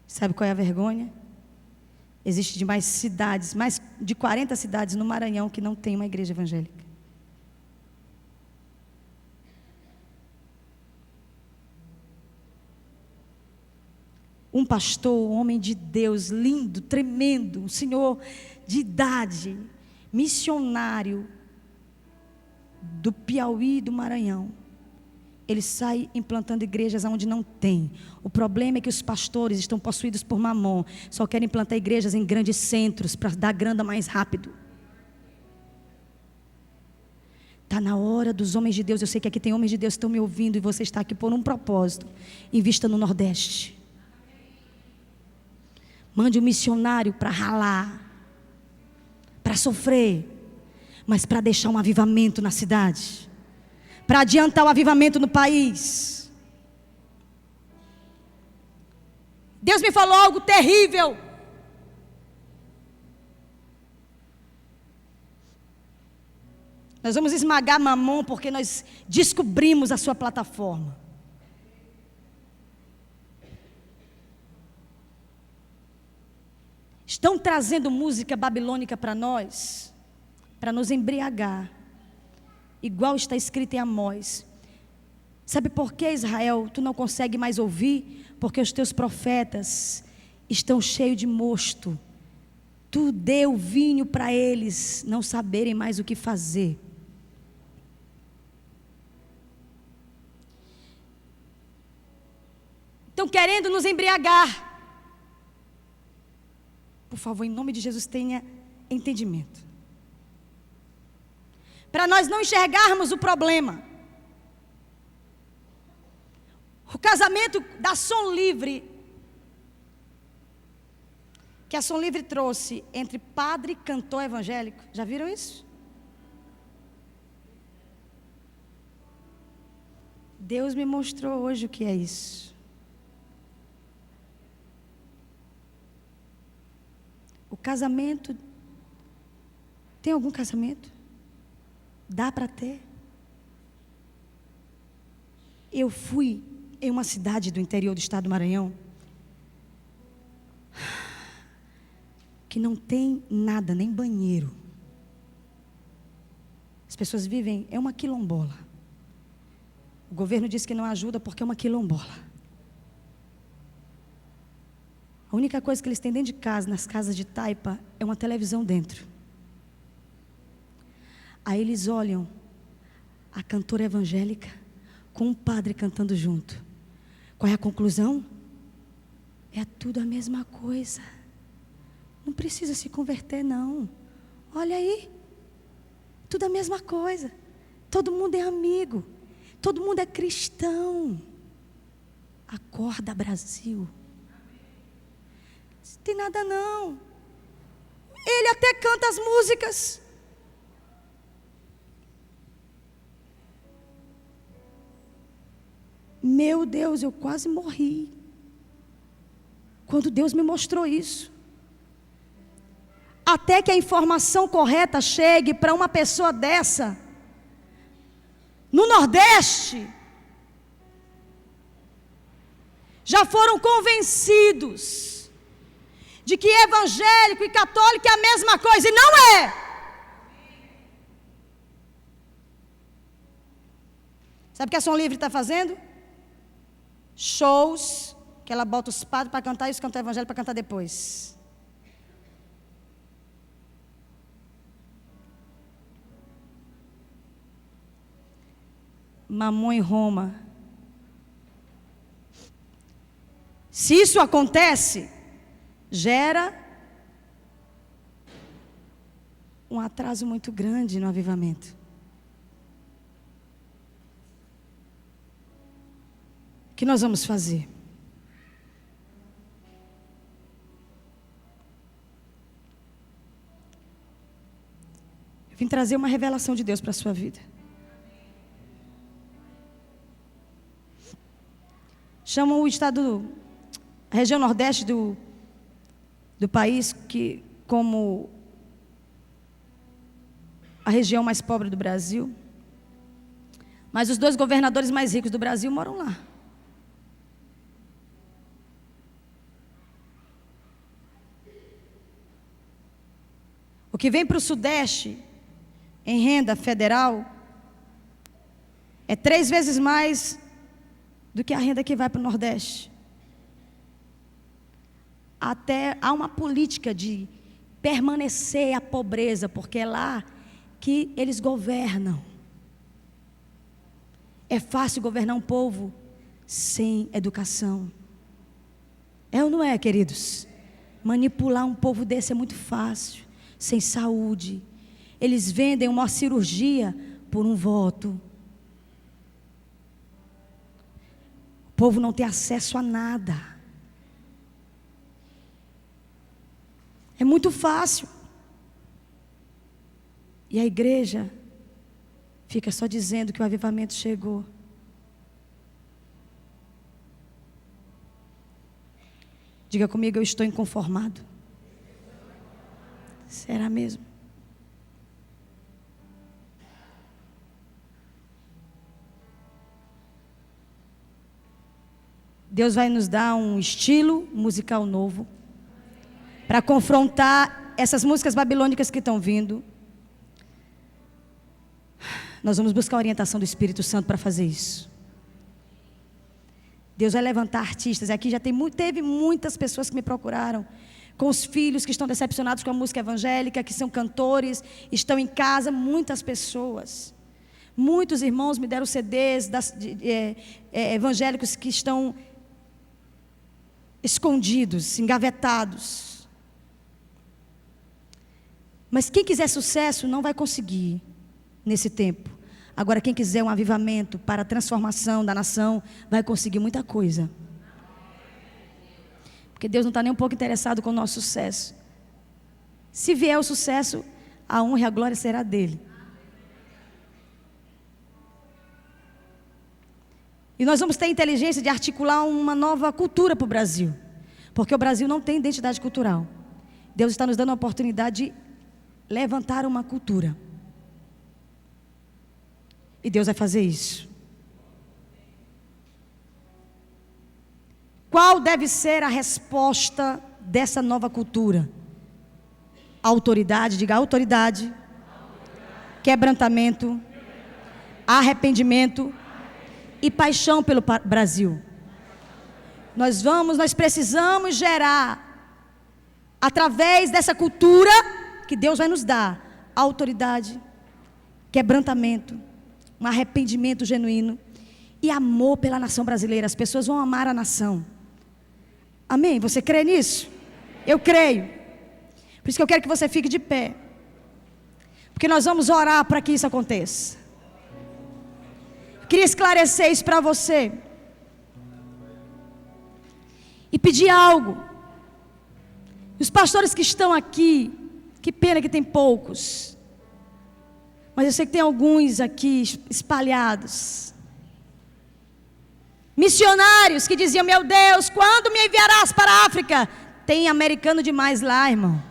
Sabe qual é a vergonha? Existe de mais cidades, mais de 40 cidades no Maranhão que não tem uma igreja evangélica. Um pastor, um homem de Deus, lindo, tremendo, um senhor de idade, missionário do Piauí e do Maranhão. Ele sai implantando igrejas onde não tem. O problema é que os pastores estão possuídos por mamon. Só querem implantar igrejas em grandes centros para dar grana mais rápido. Está na hora dos homens de Deus. Eu sei que aqui tem homens de Deus que estão me ouvindo e você está aqui por um propósito. Invista no Nordeste. Mande um missionário para ralar, para sofrer, mas para deixar um avivamento na cidade, para adiantar o avivamento no país. Deus me falou algo terrível. Nós vamos esmagar Mamon porque nós descobrimos a sua plataforma. Estão trazendo música babilônica para nós, para nos embriagar, igual está escrito em Amós. Sabe por que, Israel, tu não consegue mais ouvir? Porque os teus profetas estão cheios de mosto. Tu deu vinho para eles não saberem mais o que fazer. Estão querendo nos embriagar. Por favor, em nome de Jesus, tenha entendimento. Para nós não enxergarmos o problema. O casamento da Som Livre, que a Som Livre trouxe entre padre e cantor evangélico. Já viram isso? Deus me mostrou hoje o que é isso. O casamento, tem algum casamento? Dá para ter? Eu fui em uma cidade do interior do estado do Maranhão, que não tem nada, nem banheiro. As pessoas vivem, é uma quilombola. O governo diz que não ajuda porque é uma quilombola. A única coisa que eles têm dentro de casa, nas casas de taipa, é uma televisão dentro. Aí eles olham a cantora evangélica com um padre cantando junto. Qual é a conclusão? É tudo a mesma coisa. Não precisa se converter, não. Olha aí, tudo a mesma coisa. Todo mundo é amigo. Todo mundo é cristão. Acorda, Brasil. Não tem nada não. Ele até canta as músicas. Meu Deus, eu quase morri quando Deus me mostrou isso. Até que a informação correta chegue para uma pessoa dessa, no Nordeste, já foram convencidos de que evangélico e católico é a mesma coisa, e não é. Sabe o que a Som Livre está fazendo? Shows, que ela bota os padres para cantar e os cantores evangélicos para cantar depois. Mamon em Roma. Se isso acontece, gera um atraso muito grande no avivamento. O que nós vamos fazer? Eu vim trazer uma revelação de Deus para a sua vida. Chamam o estado, a região nordeste do país como a região mais pobre do Brasil. Mas os 2 governadores mais ricos do Brasil moram lá. O que vem para o Sudeste, em renda federal, é 3 vezes mais do que a renda que vai para o Nordeste. Até há uma política de permanecer a pobreza, porque é lá que eles governam. É fácil governar um povo sem educação. É ou não é, queridos? Manipular um povo desse é muito fácil. Sem saúde. Eles vendem uma cirurgia por um voto. O povo não tem acesso a nada. É muito fácil. E a igreja fica só dizendo que o avivamento chegou. Diga comigo, eu estou inconformado. Será mesmo? Deus vai nos dar um estilo musical novo para confrontar essas músicas babilônicas que estão vindo. Nós vamos buscar a orientação do Espírito Santo para fazer isso. Deus vai levantar artistas. Aqui já teve muitas pessoas que me procuraram, com os filhos que estão decepcionados com a música evangélica, que são cantores, estão em casa, muitas pessoas. Muitos irmãos me deram CDs evangélicos que estão escondidos, engavetados. Mas quem quiser sucesso não vai conseguir nesse tempo. Agora, quem quiser um avivamento para a transformação da nação, vai conseguir muita coisa. Porque Deus não está nem um pouco interessado com o nosso sucesso. Se vier o sucesso, a honra e a glória será dele. E nós vamos ter inteligência de articular uma nova cultura para o Brasil. Porque o Brasil não tem identidade cultural. Deus está nos dando a oportunidade de levantar uma cultura. E Deus vai fazer isso. Qual deve ser a resposta dessa nova cultura? Autoridade, diga autoridade. Quebrantamento. Arrependimento. E paixão pelo Brasil. Nós precisamos gerar, através dessa cultura que Deus vai nos dar, autoridade, quebrantamento, um arrependimento genuíno e amor pela nação brasileira. As pessoas vão amar a nação. Amém? Você crê nisso? Eu creio. Por isso que eu quero que você fique de pé. Porque nós vamos orar para que isso aconteça. Queria esclarecer isso para você. E pedir algo. Os pastores que estão aqui, que pena que tem poucos, mas eu sei que tem alguns aqui espalhados. Missionários que diziam: meu Deus, quando me enviarás para a África? Tem americano demais lá, irmão.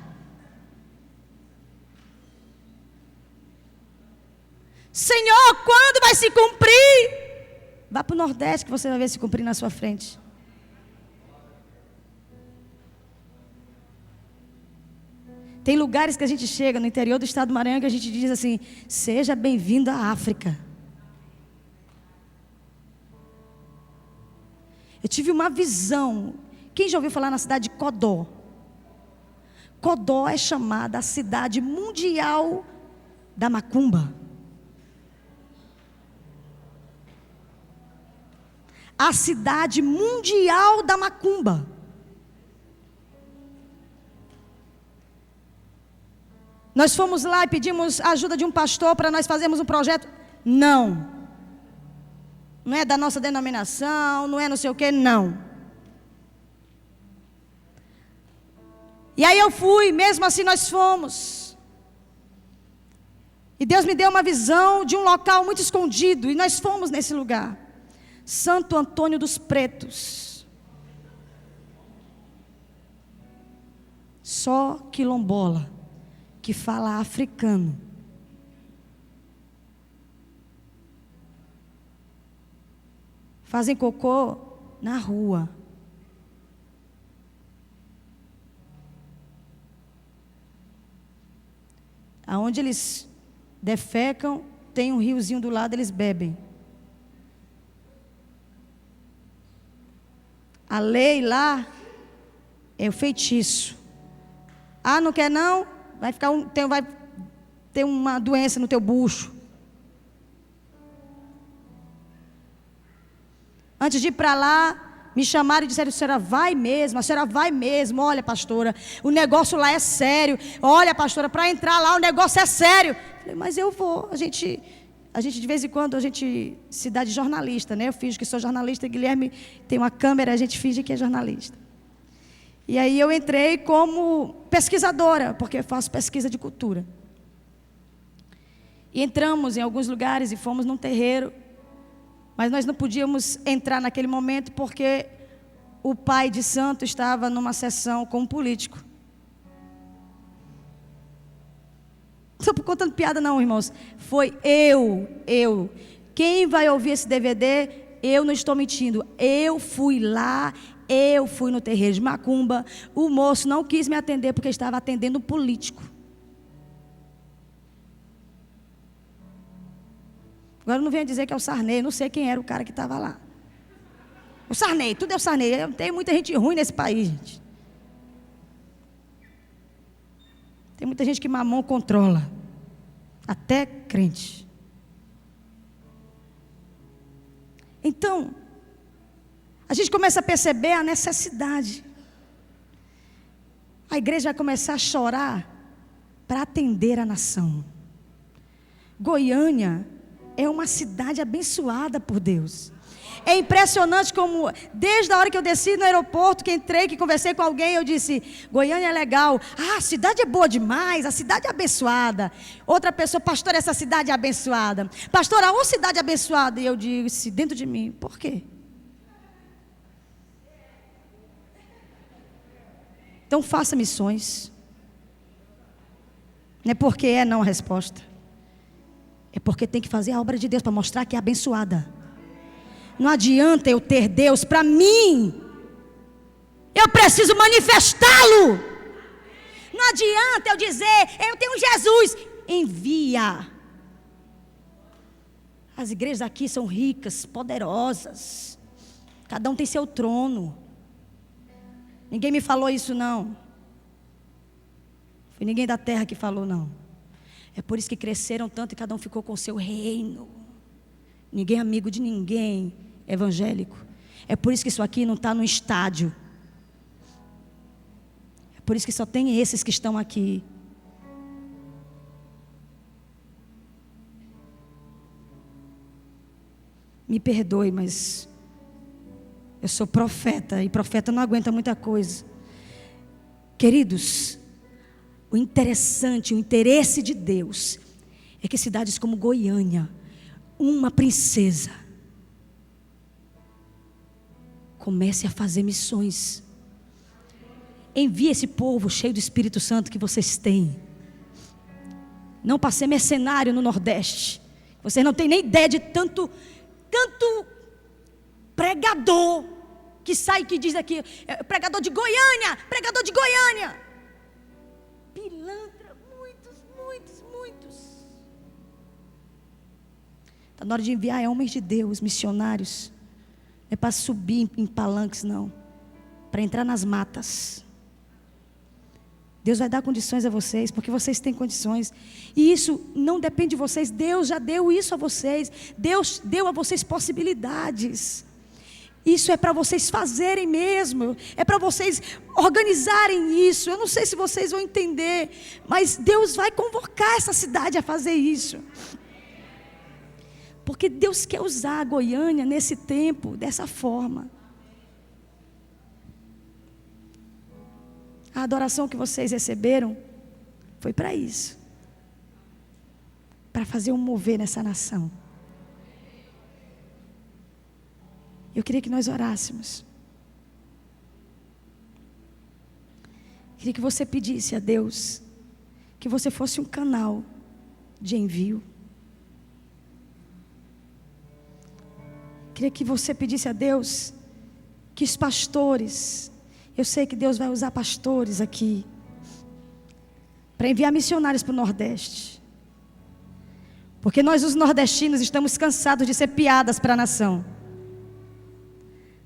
Senhor, quando vai se cumprir? Vá para o Nordeste que você vai ver se cumprir na sua frente. Tem lugares que a gente chega no interior do estado do Maranhão que a gente diz assim: seja bem-vindo à África. Eu tive uma visão. Quem já ouviu falar na cidade de Codó? Codó é chamada a cidade mundial da macumba. A cidade mundial da macumba. Nós fomos lá e pedimos a ajuda de um pastor para nós fazermos um projeto. Não. Não é da nossa denominação, não é não sei o que, não. E aí eu fui, mesmo assim nós fomos. E Deus me deu uma visão de um local muito escondido, e nós fomos nesse lugar. Santo Antônio dos Pretos. Só quilombola que fala africano. Fazem cocô na rua. Aonde eles defecam, tem um riozinho do lado, eles bebem. A lei lá é o feitiço. Ah, não quer não? Vai ter uma doença no teu bucho. Antes de ir para lá, me chamaram e disseram: a senhora vai mesmo, a senhora vai mesmo. Olha, pastora, o negócio lá é sério. Olha, pastora, para entrar lá o negócio é sério. Falei: mas eu vou. A gente de vez em quando, a gente se dá de jornalista, né? Eu finjo que sou jornalista, Guilherme tem uma câmera, a gente finge que é jornalista. E aí eu entrei como pesquisadora, porque eu faço pesquisa de cultura. E entramos em alguns lugares e fomos num terreiro. Mas nós não podíamos entrar naquele momento porque o pai de santo estava numa sessão com um político. Não estou contando piada não, irmãos. Foi eu. Quem vai ouvir esse DVD, eu não estou mentindo. Eu fui lá, eu fui no terreiro de macumba. O moço não quis me atender porque estava atendendo um político. Agora não venha dizer que é o Sarney, não sei quem era o cara que estava lá. O Sarney, tudo é o Sarney. Tem muita gente ruim nesse país, gente. Tem muita gente que mamão controla. Até crente. Então, a gente começa a perceber a necessidade. A igreja vai começar a chorar para atender a nação. Goiânia é uma cidade abençoada por Deus. É impressionante como, desde a hora que eu desci no aeroporto, que entrei, que conversei com alguém, eu disse: Goiânia é legal. Ah, a cidade é boa demais, a cidade é abençoada. Outra pessoa: pastor, essa cidade é abençoada. Pastora, ô cidade abençoada. E eu disse dentro de mim: por quê? Então faça missões. Não é porque é não a resposta. É porque tem que fazer a obra de Deus para mostrar que é abençoada. Não adianta eu ter Deus para mim. Eu preciso manifestá-lo. Não adianta eu dizer: eu tenho Jesus. Envia. As igrejas aqui são ricas, poderosas. Cada um tem seu trono. Ninguém me falou isso não. Foi ninguém da terra que falou não. É por isso que cresceram tanto e cada um ficou com o seu reino. Ninguém é amigo de ninguém evangélico. É por isso que isso aqui não está no estádio. É por isso que só tem esses que estão aqui. Me perdoe, mas eu sou profeta, e profeta não aguenta muita coisa. Queridos, o interessante, o interesse de Deus é que cidades como Goiânia, uma princesa, comece a fazer missões. Envie esse povo cheio do Espírito Santo que vocês têm. Não para ser mercenário no Nordeste. Vocês não têm nem ideia de tanto pregador que sai, que diz aqui, pregador de Goiânia, pregador de Goiânia. Pilantra, muitos. Está na hora de enviar homens de Deus, missionários. Não é para subir em palanques, não. Para entrar nas matas. Deus vai dar condições a vocês, porque vocês têm condições. E isso não depende de vocês. Deus já deu isso a vocês. Deus deu a vocês possibilidades. Isso é para vocês fazerem mesmo. É para vocês organizarem isso. Eu não sei se vocês vão entender, mas Deus vai convocar essa cidade a fazer isso. Porque Deus quer usar a Goiânia nesse tempo, dessa forma. A adoração que vocês receberam foi para isso. Para fazer um mover nessa nação. Eu queria que nós orássemos. Queria que você pedisse a Deus que você fosse um canal de envio. Queria que você pedisse a Deus que os pastores, eu sei que Deus vai usar pastores aqui para enviar missionários para o Nordeste. Porque nós os nordestinos estamos cansados de ser piadas para a nação.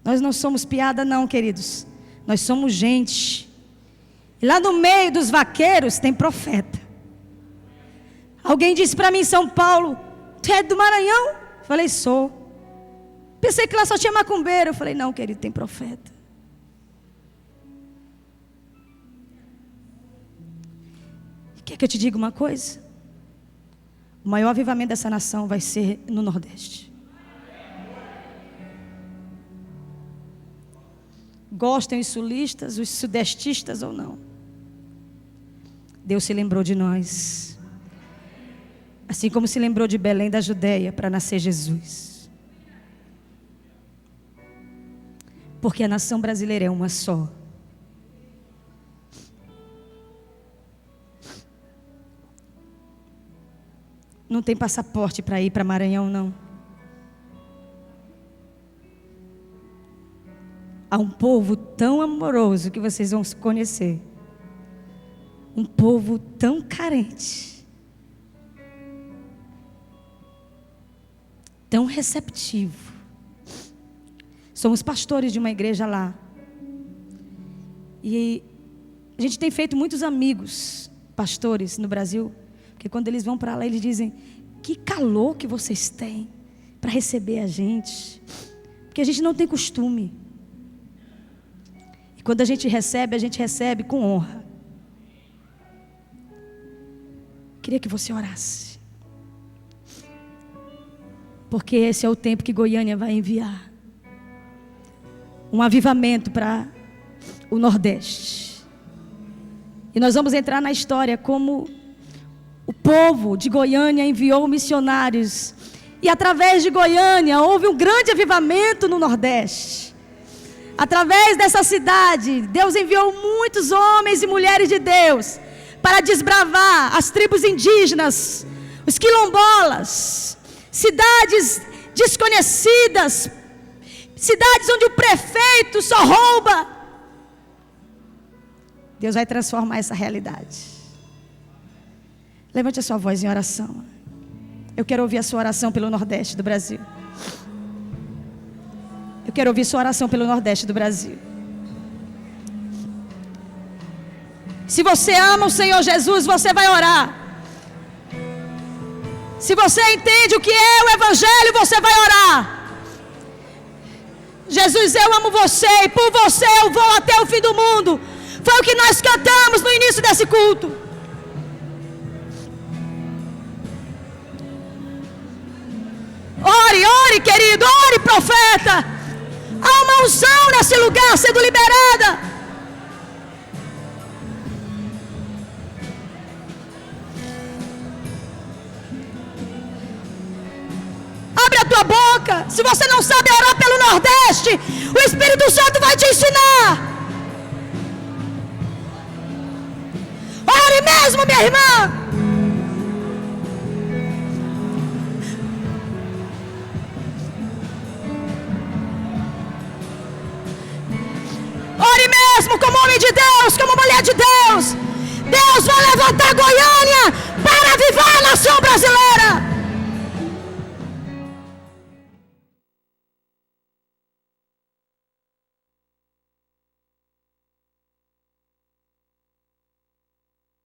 Nós não somos piada não, queridos. Nós somos gente. E lá no meio dos vaqueiros tem profeta. Alguém disse para mim em São Paulo: tu é do Maranhão? Eu falei, sou. Pensei que lá só tinha macumbeiro. Eu falei, não, querido, tem profeta. Quer que eu te diga uma coisa? O maior avivamento dessa nação vai ser no Nordeste. Gostem os sulistas, os sudestistas ou não. Deus se lembrou de nós. Assim como se lembrou de Belém da Judeia para nascer Jesus. Porque a nação brasileira é uma só. Não tem passaporte para ir para Maranhão, não. Há um povo tão amoroso que vocês vão conhecer. Um povo tão carente. Tão receptivo. Somos pastores de uma igreja lá. E a gente tem feito muitos amigos, pastores no Brasil. Porque quando eles vão para lá, eles dizem: que calor que vocês têm para receber a gente. Porque a gente não tem costume. E quando a gente recebe com honra. Queria que você orasse. Porque esse é o tempo que Goiânia vai enviar um avivamento para o Nordeste. E nós vamos entrar na história como o povo de Goiânia enviou missionários. E através de Goiânia houve um grande avivamento no Nordeste. Através dessa cidade, Deus enviou muitos homens e mulheres de Deus para desbravar as tribos indígenas, os quilombolas, cidades desconhecidas, cidades onde o prefeito só rouba. Deus vai transformar essa realidade. Levante a sua voz em oração. Eu quero ouvir a sua oração pelo Nordeste do Brasil. Eu quero ouvir sua oração pelo Nordeste do Brasil. Se você ama o Senhor Jesus, você vai orar. Se você entende o que é o Evangelho, você vai orar. Jesus, eu amo você e por você eu vou até o fim do mundo. Foi o que nós cantamos no início desse culto. Ore, ore, querido. querido, ore, profeta. Há uma unção nesse lugar sendo liberada. Abre a tua boca. Se você não sabe orar pelo Nordeste, o Espírito Santo vai te ensinar. Ore mesmo, minha irmã. Ore mesmo como homem de Deus, como mulher de Deus. Deus vai levantar Goiânia para avivar a nação brasileira.